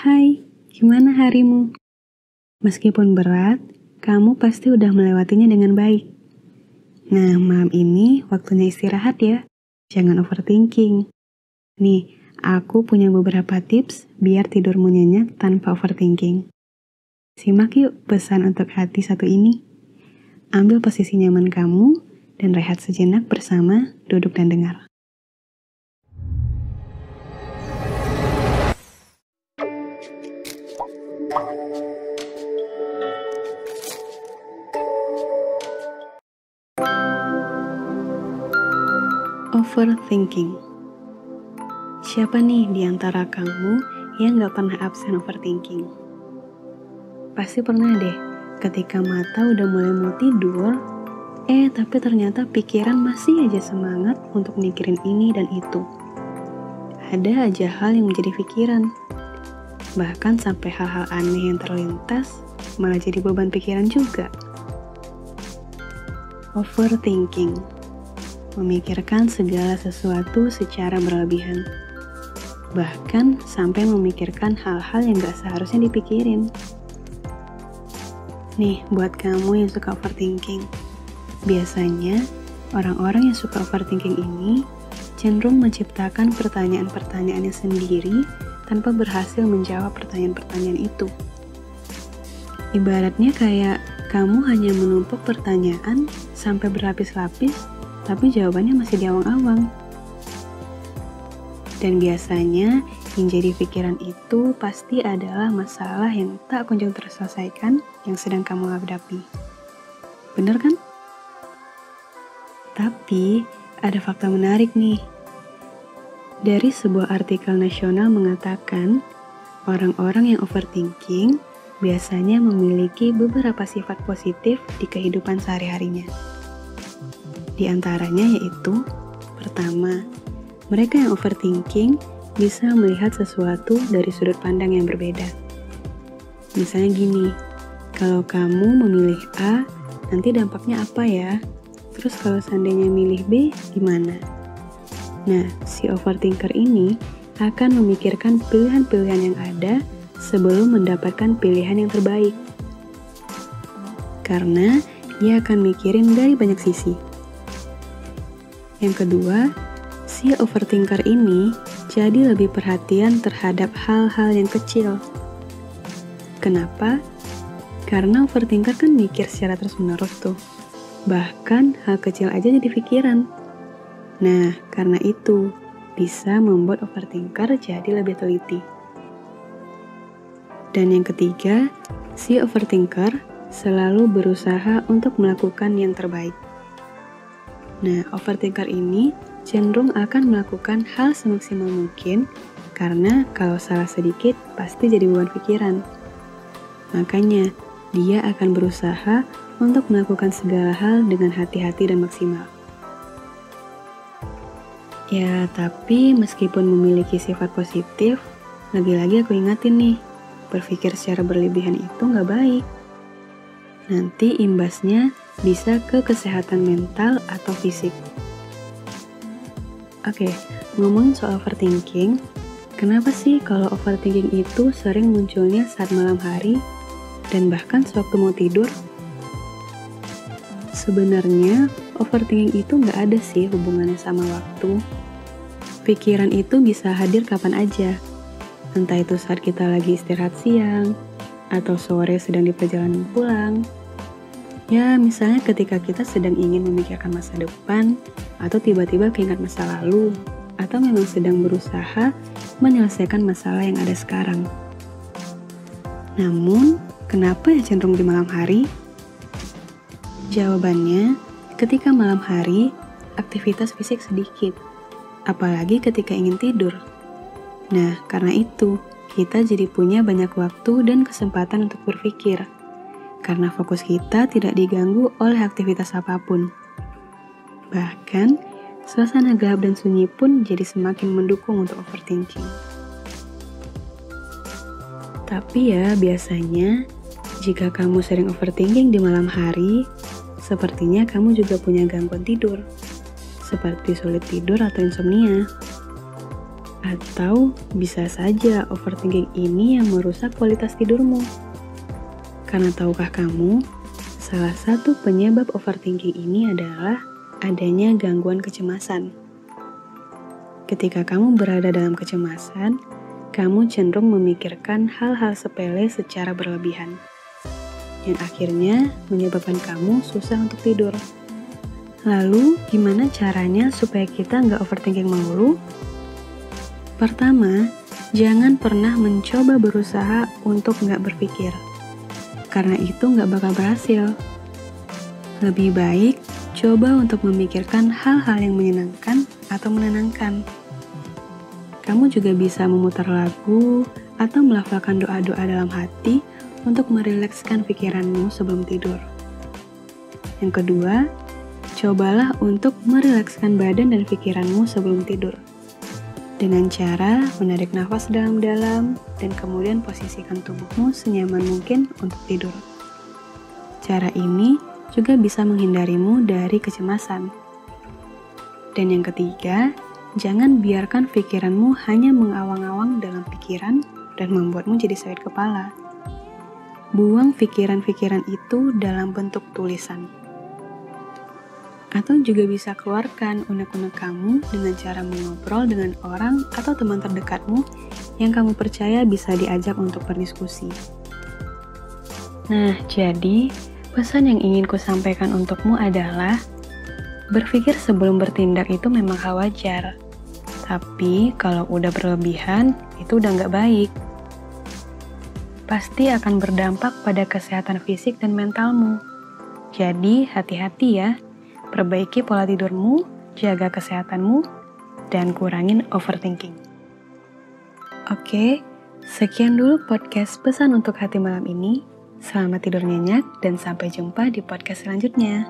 Hai, gimana harimu? Meskipun berat, kamu pasti udah melewatinya dengan baik. Nah, malam ini waktunya istirahat ya. Jangan overthinking. Nih, aku punya beberapa tips biar tidurmu nyenyak tanpa overthinking. Simak yuk pesan untuk hati satu ini. Ambil posisi nyaman kamu dan rehat sejenak bersama duduk dan dengar. Overthinking. Siapa nih di antara kamu yang gak pernah absen overthinking? Pasti pernah deh, ketika mata udah mulai mau tidur, tapi ternyata pikiran masih aja semangat untuk mikirin ini dan itu. Ada aja hal yang menjadi pikiran. Bahkan sampai hal-hal aneh yang terlintas malah jadi beban pikiran juga. Overthinking. Memikirkan segala sesuatu secara berlebihan. Bahkan sampai memikirkan hal-hal yang gak seharusnya dipikirin. Nih, buat kamu yang suka overthinking. Biasanya, orang-orang yang suka overthinking ini cenderung menciptakan pertanyaan-pertanyaannya sendiri tanpa berhasil menjawab pertanyaan-pertanyaan itu. Ibaratnya kayak kamu hanya menumpuk pertanyaan sampai berlapis-lapis, tapi jawabannya masih di awang-awang. Dan biasanya yang jadi pikiran itu pasti adalah masalah yang tak kunjung terselesaikan yang sedang kamu hadapi. Bener kan? Tapi ada fakta menarik nih. Dari sebuah artikel nasional mengatakan, orang-orang yang overthinking biasanya memiliki beberapa sifat positif di kehidupan sehari-harinya. Di antaranya yaitu, pertama, mereka yang overthinking bisa melihat sesuatu dari sudut pandang yang berbeda. Misalnya gini, kalau kamu memilih A, nanti dampaknya apa ya? Terus kalau seandainya milih B, gimana? Nah, si overthinker ini akan memikirkan pilihan-pilihan yang ada sebelum mendapatkan pilihan yang terbaik. Karena dia akan mikirin dari banyak sisi. Yang kedua, si overthinker ini jadi lebih perhatian terhadap hal-hal yang kecil. Kenapa? Karena overthinker kan mikir secara terus-menerus tuh. Bahkan hal kecil aja jadi pikiran. Nah, karena itu bisa membuat overthinker jadi lebih teliti. Dan yang ketiga, si overthinker selalu berusaha untuk melakukan yang terbaik. Nah, overthinker ini cenderung akan melakukan hal semaksimal mungkin karena kalau salah sedikit pasti jadi beban pikiran. Makanya, dia akan berusaha untuk melakukan segala hal dengan hati-hati dan maksimal. Ya, tapi meskipun memiliki sifat positif, lagi-lagi aku ingatin nih, berpikir secara berlebihan itu nggak baik. Nanti imbasnya bisa ke kesehatan mental atau fisik. Oke, ngomongin soal overthinking, kenapa sih kalau overthinking itu sering munculnya saat malam hari dan bahkan sewaktu mau tidur? Sebenarnya, overthinking itu nggak ada sih hubungannya sama waktu. Pikiran itu bisa hadir kapan aja, entah itu saat kita lagi istirahat siang, atau sore sedang di perjalanan pulang. Ya, misalnya ketika kita sedang ingin memikirkan masa depan, atau tiba-tiba keingat masa lalu, atau memang sedang berusaha menyelesaikan masalah yang ada sekarang. Namun, kenapa ya cenderung di malam hari? Jawabannya, ketika malam hari, aktivitas fisik sedikit, apalagi ketika ingin tidur. Nah, karena itu, kita jadi punya banyak waktu dan kesempatan untuk berpikir, karena fokus kita tidak diganggu oleh aktivitas apapun. Bahkan, suasana gelap dan sunyi pun jadi semakin mendukung untuk overthinking. Tapi ya, biasanya, jika kamu sering overthinking di malam hari, sepertinya kamu juga punya gangguan tidur, seperti sulit tidur atau insomnia. Atau bisa saja overthinking ini yang merusak kualitas tidurmu. Karena tahukah kamu, salah satu penyebab overthinking ini adalah adanya gangguan kecemasan. Ketika kamu berada dalam kecemasan, kamu cenderung memikirkan hal-hal sepele secara berlebihan, yang akhirnya menyebabkan kamu susah untuk tidur. Lalu, gimana caranya supaya kita nggak overthinking melulu? Pertama, jangan pernah mencoba berusaha untuk nggak berpikir, karena itu nggak bakal berhasil. Lebih baik, coba untuk memikirkan hal-hal yang menyenangkan atau menenangkan. Kamu juga bisa memutar lagu atau melafalkan doa-doa dalam hati untuk merilekskan pikiranmu sebelum tidur. Yang kedua, cobalah untuk merilekskan badan dan pikiranmu sebelum tidur. Dengan cara menarik nafas dalam-dalam dan kemudian posisikan tubuhmu senyaman mungkin untuk tidur. Cara ini juga bisa menghindarimu dari kecemasan. Dan yang ketiga, jangan biarkan pikiranmu hanya mengawang-awang dalam pikiran dan membuatmu jadi sakit kepala. Buang pikiran-pikiran itu dalam bentuk tulisan. Atau juga bisa keluarkan unek-unek kamu dengan cara mengobrol dengan orang atau teman terdekatmu yang kamu percaya bisa diajak untuk berdiskusi. Nah, jadi pesan yang ingin kusampaikan untukmu adalah berpikir sebelum bertindak itu memang hal wajar. Tapi kalau udah berlebihan, itu udah nggak baik. Pasti akan berdampak pada kesehatan fisik dan mentalmu. Jadi, hati-hati ya. Perbaiki pola tidurmu, jaga kesehatanmu, dan kurangin overthinking. Oke, sekian dulu podcast pesan untuk hati malam ini. Selamat tidur nyenyak dan sampai jumpa di podcast selanjutnya.